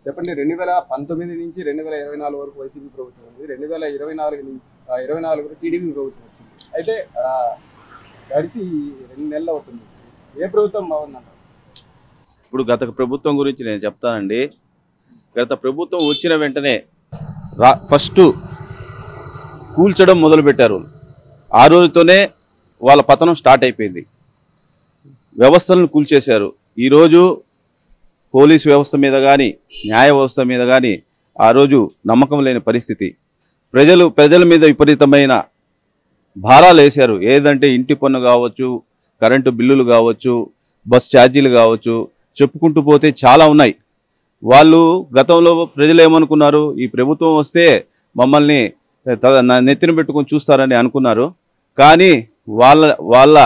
చెప్పండి. 2019 నుంచి 2024 వరకు వైసీపీ ప్రభుత్వం ఉంది. 2024 టీడీపీ ప్రభుత్వం వచ్చింది. అయితే గడిచి 2 నెలలు అవుతుంది. ఏ ప్రభుత్వం బాగుందన్నారు? ఇప్పుడు గత ప్రభుత్వం గురించి నేను చెప్తానండి. గత ప్రభుత్వం వచ్చిన వెంటనే ఫస్ట్ కూల్చడం మొదలుపెట్టారు. ఆ రోజుతోనే వాళ్ళ పతనం స్టార్ట్ అయిపోయింది. వ్యవస్థలను కూల్చేశారు. ఈరోజు పోలీస్ వ్యవస్థ మీద కానీ న్యాయ వ్యవస్థ మీద కానీ ఆ రోజు నమ్మకం లేని పరిస్థితి. ప్రజల మీద విపరీతమైన భారాలు వేశారు. ఏదంటే ఇంటి పన్ను కావచ్చు, కరెంటు బిల్లులు కావచ్చు, బస్ ఛార్జీలు కావచ్చు, చెప్పుకుంటూ పోతే చాలా ఉన్నాయి. వాళ్ళు గతంలో ప్రజలు ఏమనుకున్నారు, ఈ ప్రభుత్వం వస్తే మమ్మల్ని నెత్తిన పెట్టుకొని చూస్తారని అనుకున్నారు. కానీ వాళ్ళ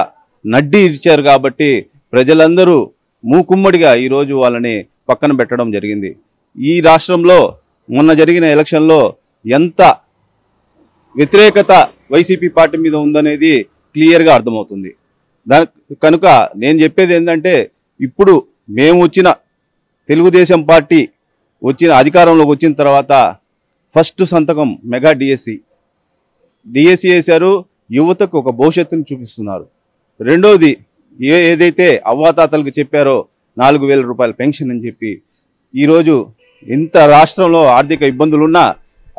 నడ్డి ఇచ్చారు కాబట్టి ప్రజలందరూ మూకుమ్మడిగా ఈరోజు వాళ్ళని పక్కన పెట్టడం జరిగింది. ఈ రాష్ట్రంలో మొన్న జరిగిన ఎలక్షన్లో ఎంత వ్యతిరేకత వైసీపీ పార్టీ మీద ఉందనేది క్లియర్గా అర్థమవుతుంది. కనుక నేను చెప్పేది ఏంటంటే, ఇప్పుడు మేము వచ్చిన తెలుగుదేశం పార్టీ అధికారంలోకి వచ్చిన తర్వాత ఫస్ట్ సంతకం మెగా డిఎస్సి వేశారు. యువతకు ఒక భవిష్యత్తును చూపిస్తున్నారు. రెండోది ఏదైతే అవ్వాతాతలకు చెప్పారో 4,000 రూపాయల పెన్షన్ అని చెప్పి, ఈరోజు ఇంత రాష్ట్రంలో ఆర్థిక ఇబ్బందులున్నా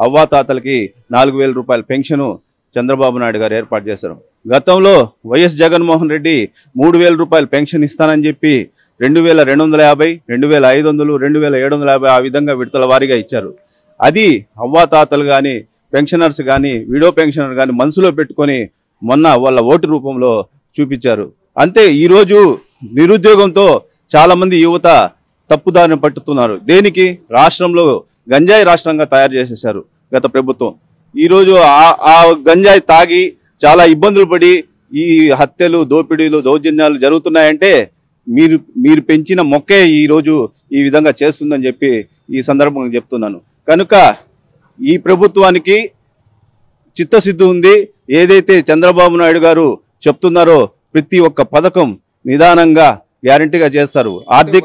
అవ్వాతాతలకి 4,000 రూపాయల పెన్షను చంద్రబాబు నాయుడు గారు ఏర్పాటు చేశారు. గతంలో వైఎస్ జగన్మోహన్ రెడ్డి 3,000 రూపాయల పెన్షన్ ఇస్తానని చెప్పి 2,250, 2,500, 2,750 ఆ విధంగా విడతల వారీగా ఇచ్చారు. అది అవ్వాతాతలు కానీ పెన్షనర్స్ కానీ విడో పెన్షనర్ కానీ మనసులో పెట్టుకొని మొన్న వాళ్ళ ఓటు రూపంలో చూపించారు. అంతే. ఈరోజు నిరుద్యోగంతో చాలామంది యువత తప్పుదారిని పట్టుతున్నారు. దేనికి? రాష్ట్రంలో గంజాయి రాష్ట్రంగా తయారు చేసేశారు గత ప్రభుత్వం. ఈరోజు ఆ గంజాయి తాగి చాలా ఇబ్బందులు పడి ఈ హత్యలు, దోపిడీలు, దౌర్జన్యాలు జరుగుతున్నాయంటే మీరు పెంచిన మొక్కే ఈరోజు ఈ విధంగా చేస్తుందని చెప్పి ఈ సందర్భంగా చెప్తున్నాను. కనుక ఈ ప్రభుత్వానికి చిత్తశుద్ధి ఉంది. ఏదైతే చంద్రబాబు నాయుడు గారు చెప్తున్నారో ప్రతి ఒక్క పథకం నిదానంగా గ్యారంటీగా చేస్తారు.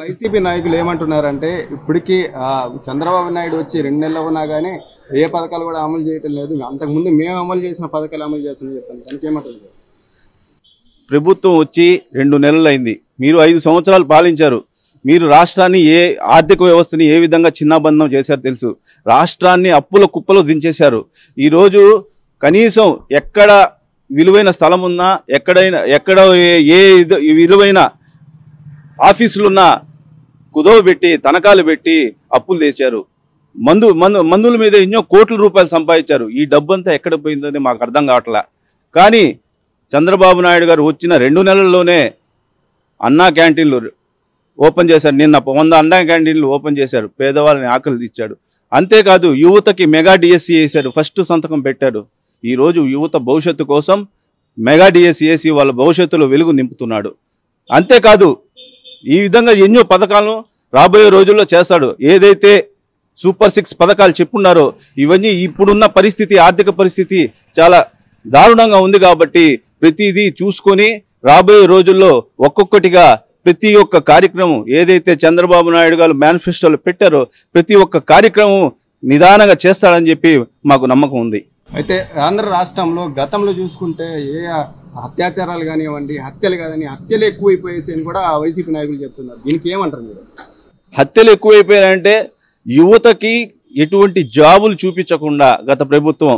వైసీపీ నాయకులు ఏమంటున్నారంటే, ఇప్పటికీ చంద్రబాబు నాయుడు వచ్చి 2 నెలలు ఉన్నా కానీ ఏ పథకాలు కూడా అమలు చేయటం లేదు, అంతకుముందు మేము అమలు చేసిన పథకాలు అమలు చేస్తున్నాం చెప్తాను. దానికి ఏమంటున్నారు? ప్రభుత్వం వచ్చి 2 నెలలు అయింది. మీరు 5 సంవత్సరాలు పాలించారు. మీరు రాష్ట్రాన్ని ఆర్థిక వ్యవస్థని ఏ విధంగా చిన్నాబంధం చేశారో తెలుసు. రాష్ట్రాన్ని అప్పుల కుప్పలో దించేశారు. ఈరోజు కనీసం ఎక్కడ విలువైన స్థలం ఉన్నా, ఎక్కడ ఏ విలువైన ఆఫీసులున్నా కుదవ పెట్టి తనఖాలు పెట్టి అప్పులు తెచ్చారు. మందుల మీద ఎన్నో కోట్ల రూపాయలు సంపాదించారు. ఈ డబ్బంతా ఎక్కడ పోయిందని మాకు అర్థం కావట్లా. కానీ చంద్రబాబు నాయుడు గారు వచ్చిన 2 నెలల్లోనే అన్నా క్యాంటీన్లు ఓపెన్ చేశారు. నిన్న 100 అన్నా క్యాంటీన్లు ఓపెన్ చేశారు. పేదవాళ్ళని ఆకలి తీర్చాడు. అంతేకాదు యువతకి మెగా డిఎస్సి వేశారు. ఫస్ట్ సంతకం పెట్టాడు. ఈరోజు యువత భవిష్యత్తు కోసం మెగా డిఎస్సి వేసి వాళ్ళ భవిష్యత్తులో వెలుగు నింపుతున్నాడు. అంతేకాదు ఈ విధంగా ఎన్నో పథకాలను రాబోయే రోజుల్లో చేస్తాడు. ఏదైతే సూపర్ 6 పథకాలు చెప్పున్నారో ఇవన్నీ ఇప్పుడున్న పరిస్థితి, ఆర్థిక పరిస్థితి చాలా దారుణంగా ఉంది కాబట్టి ప్రతిదీ చూసుకొని రాబోయే రోజుల్లో ఒక్కొక్కటిగా ప్రతి ఒక్క కార్యక్రమం ఏదైతే చంద్రబాబు నాయుడు గారు మేనిఫెస్టోలో పెట్టారో ప్రతి ఒక్క కార్యక్రమం నిదానంగా చేస్తాడని చెప్పి మాకు నమ్మకం ఉంది. అయితే ఆంధ్ర రాష్ట్రంలో గతంలో చూసుకుంటే ఏ అత్యాచారాలు కానివ్వండి, హత్యలు ఎక్కువైపోయేసి అని కూడా వైసీపీ నాయకులు చెప్తున్నారు. దీనికి ఏమంటారు మీరు? హత్యలు ఎక్కువైపోయాయంటే యువతకి ఎటువంటి జాబులు చూపించకుండా గత ప్రభుత్వం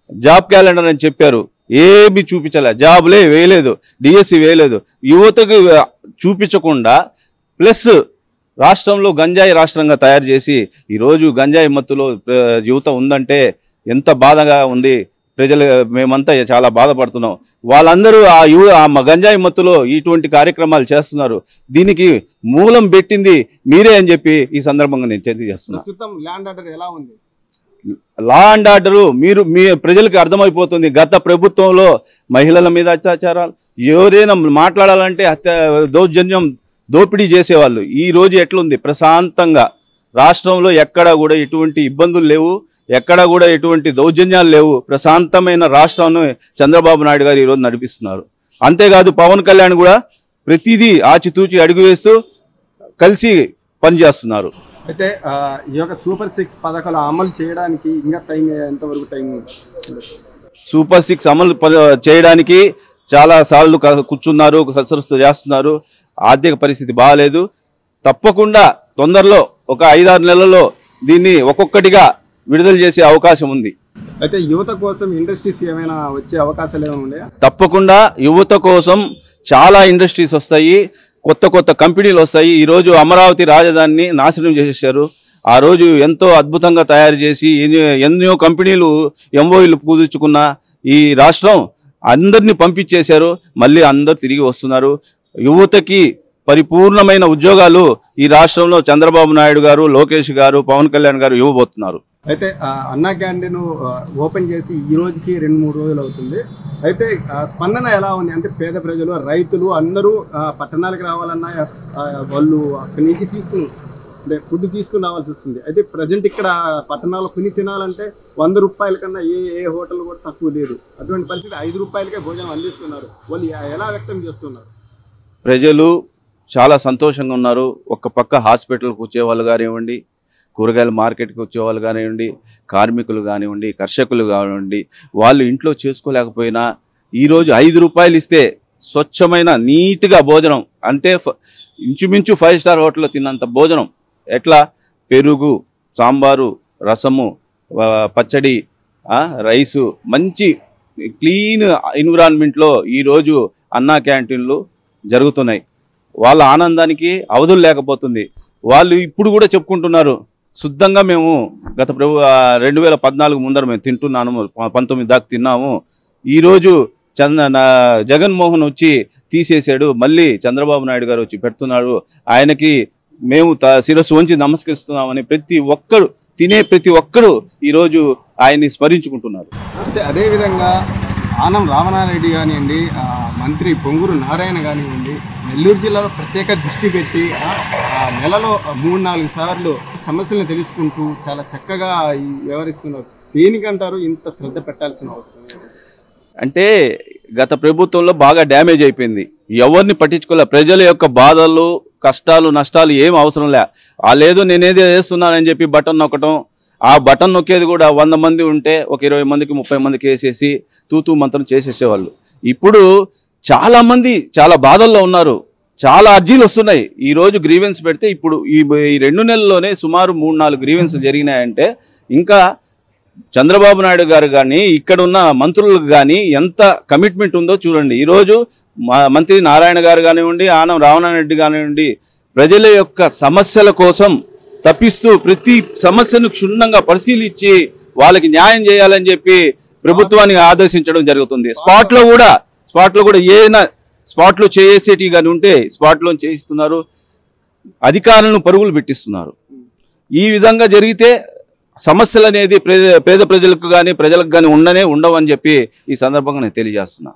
జాబ్ క్యాలెండర్ అని చెప్పారు. ఏమి చూపించలే, జాబులే వేయలేదు, డిఎస్సి వేయలేదు. యువతకు చూపించకుండా ప్లస్ రాష్ట్రంలో గంజాయి రాష్ట్రంగా తయారు చేసి ఈరోజు గంజాయి మత్తులో యువత ఉందంటే ఎంత బాధగా ఉంది. మేమంతా చాలా బాధపడుతున్నాం. వాళ్ళందరూ ఆ గంజాయి మత్తులో ఇటువంటి కార్యక్రమాలు చేస్తున్నారు. దీనికి మూలం పెట్టింది మీరే అని చెప్పి ఈ సందర్భంగా నేను తెలియజేస్తున్నాను. లా అండ్ ఆర్డరు మీ ప్రజలకు అర్థమైపోతుంది. గత ప్రభుత్వంలో మహిళల మీద అత్యాచారాలు, ఏదైనా మాట్లాడాలంటే దౌర్జన్యం, దోపిడీ చేసేవాళ్ళు. ఈ రోజు ఎట్లుంది? ప్రశాంతంగా రాష్ట్రంలో ఎక్కడా కూడా ఎటువంటి ఇబ్బందులు లేవు, ఎక్కడా కూడా ఎటువంటి దౌర్జన్యాలు లేవు. ప్రశాంతమైన రాష్ట్రాన్ని చంద్రబాబు నాయుడు గారు ఈరోజు నడిపిస్తున్నారు. అంతేకాదు పవన్ కళ్యాణ్ కూడా ప్రతిదీ ఆచితూచి అడుగు వేస్తూ కలిసి పనిచేస్తున్నారు. అయితే ఈ యొక్క సూపర్ 6 పథకాలు అమలు చేయడానికి ఇంకా టైం ఎంతవరకు టైం ఉంది? సూపర్ 6 అమలు చేయడానికి చాలా సార్లు కూర్చున్నారు, కసరత్తు చేస్తున్నారు. ఆర్థిక పరిస్థితి బాగాలేదు. తప్పకుండా తొందరలో ఒక 5-6 నెలల్లో దీన్ని ఒక్కొక్కటిగా విడుదల చేసే అవకాశం ఉంది. అయితే యువత కోసం ఇండస్ట్రీస్ ఏమైనా వచ్చే అవకాశాలు ఏమైనా ఉన్నాయా? తప్పకుండా యువత కోసం చాలా ఇండస్ట్రీస్ వస్తాయి, కొత్త కొత్త కంపెనీలు వస్తాయి. ఈరోజు అమరావతి రాజధానిని నాశనం చేసేసారు. ఆ రోజు ఎంతో అద్భుతంగా తయారు చేసి ఎన్నో కంపెనీలు ఎంఓఈలు కుదుర్చుకున్న ఈ రాష్ట్రం అందరినీ పంపించేశారు. మళ్ళీ అందరు తిరిగి వస్తున్నారు. యువతకి పరిపూర్ణమైన ఉద్యోగాలు ఈ రాష్ట్రంలో చంద్రబాబు నాయుడు గారు, లోకేష్ గారు, పవన్ కళ్యాణ్ గారు ఇవ్వబోతున్నారు. అయితే అన్నా క్యాంటీన్ ఓపెన్ చేసి ఈ రోజుకి 2-3 రోజులు అవుతుంది. అయితే స్పందన ఎలా ఉంది అంటే పేద ప్రజలు, రైతులు అందరూ పట్టణాలకు రావాలన్నా వాళ్ళు అక్కడి నుంచి అంటే ఫుడ్ తీసుకుని రావాల్సి వస్తుంది. అయితే ప్రజెంట్ ఇక్కడ పట్టణాల్లో కొని తినాలంటే 100 రూపాయల కన్నా ఏ హోటల్ కూడా తక్కువ లేదు. అటువంటి పరిస్థితి 5 రూపాయలకే భోజనం అందిస్తున్నారు. వాళ్ళు ఎలా వ్యక్తం చేస్తున్నారు? ప్రజలు చాలా సంతోషంగా ఉన్నారు. ఒక పక్క హాస్పిటల్కి వచ్చేవాళ్ళు కానివ్వండి, కూరగాయల మార్కెట్కి వచ్చేవాళ్ళు కానివ్వండి, కార్మికులు కానివ్వండి, కర్షకులు కానివ్వండి, వాళ్ళు ఇంట్లో చేసుకోలేకపోయినా ఈరోజు 5 రూపాయలు ఇస్తే స్వచ్ఛమైన నీట్గా భోజనం, అంటే ఇంచుమించు 5 స్టార్ హోటల్లో తిన్నంత భోజనం, ఎట్లా పెరుగు, సాంబారు, రసము, పచ్చడి, రైసు, మంచి క్లీన్ ఎన్విరాన్మెంట్లో ఈరోజు అన్నా క్యాంటీన్లు జరుగుతున్నాయి. వాళ్ళ ఆనందానికి అవధులు లేకపోతుంది. వాళ్ళు ఇప్పుడు కూడా చెప్పుకుంటున్నారు, శుద్ధంగా మేము గత 2014 ముందర మేము తింటున్నాము, 19 దాకా తిన్నాము. ఈరోజు జగన్మోహన్ వచ్చి తీసేశాడు, మళ్ళీ చంద్రబాబు నాయుడు గారు వచ్చి పెడుతున్నాడు, ఆయనకి మేము శిరస్సు వంచి నమస్కరిస్తున్నామని ప్రతి ఒక్కరు ఈరోజు ఆయన్ని స్మరించుకుంటున్నారు. అంటే అదేవిధంగా ఆనం రామనారెడ్డి కానివ్వండి, మంత్రి పొంగూరు నారాయణ కానివ్వండి, నెల్లూరు జిల్లాలో ప్రత్యేక దృష్టి పెట్టి నెలలో 3-4 సార్లు సమస్యలను తెలుసుకుంటూ చాలా చక్కగా వ్యవహరిస్తున్నారు. దేనికంటారు ఇంత శ్రద్ధ పెట్టాల్సిన అవసరం? అంటే గత ప్రభుత్వంలో బాగా డ్యామేజ్ అయిపోయింది. ఎవరిని పట్టించుకోలే. ప్రజల యొక్క బాధలు, కష్టాలు, నష్టాలు ఏం అవసరం లే. లేదో నేనేదో చేస్తున్నానని చెప్పి బటన్ నొక్కటం, ఆ బటన్ నొక్కేది కూడా 100 మంది ఉంటే ఒక 20 మందికి 30 మందికి వేసేసి తూతూ మంత్రం చేసేసేవాళ్ళు. ఇప్పుడు చాలామంది చాలా బాధల్లో ఉన్నారు. చాలా అర్జీలు వస్తున్నాయి. ఈరోజు గ్రీవెన్స్ పెడితే ఇప్పుడు ఈ 2 నెలల్లోనే సుమారు 3-4 గ్రీవెన్స్ జరిగినాయంటే ఇంకా చంద్రబాబు నాయుడు గారు కానీ ఇక్కడ ఉన్న మంత్రులకు కానీ ఎంత కమిట్మెంట్ ఉందో చూడండి. ఈరోజు మంత్రి నారాయణ గారు కానివ్వండి, ఆనం రామనారెడ్డి కానివ్వండి, ప్రజల యొక్క సమస్యల కోసం తప్పిస్తూ ప్రతి సమస్యను క్షుణ్ణంగా పరిశీలించి వాళ్ళకి న్యాయం చేయాలని చెప్పి ప్రభుత్వాన్ని ఆదేశించడం జరుగుతుంది. స్పాట్లో కూడా ఏదైనా స్పాట్లో చేసేటి కానీ ఉంటే స్పాట్లో చేయిస్తున్నారు, అధికారులను పరుగులు పెట్టిస్తున్నారు. ఈ విధంగా జరిగితే సమస్యలు అనేది పేద ప్రజలకు కానీ ప్రజలకు కానీ ఉండవని చెప్పి ఈ సందర్భంగా నేను తెలియజేస్తున్నా.